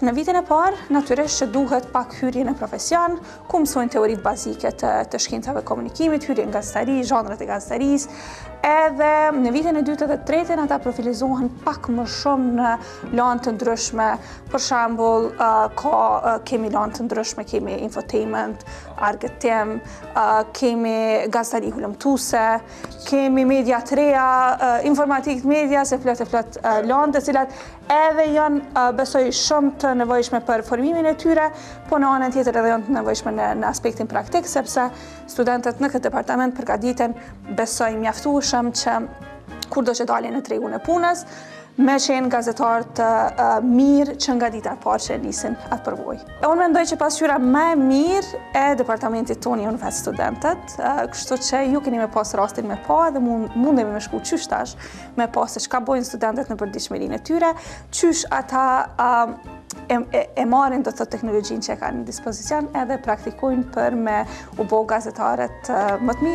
Në vitin e parë, natyrisht që duhet pak hyrje në profesion, ku mësojnë teoritë bazike të shkencave komunikimit, hyrje në gazetari, zhanret e gazetarisë, edhe në vitin e dytë dhe tretin ata profilizohen pak më shumë në lanë të ndryshme. Për shembull, kemi lanë të ndryshme, kemi infotainment, argëtim, kemi gazetari hulumtuese, kemi media të reja, informatikë media, se plot lanë të cilat edhe janë besoj shumë të nevojshme për formimin e tyre, po në anën tjetër edhe janë të nevojshme në aspektin praktik, sepse studentët në këtë departament përgatiten besoj mjaftueshëm që kur do që dalin në tregun e punës, me qenë gazetarë të mirë që nga dita e parë që nisin atë përvojë. Unë mendoj që pasqyra më e mirë e departamentit tonë janë vetë studentët, kështu që ju keni me pas rastin me pa dhe mundemi me shku qysh tash me pas se çka bojnë studentët në përditshmërinë e tyre, qysh ata e marrin do të teknologjinë që e kanë në dispozicion edhe praktikojnë për me u bë gazetarët më të mirë.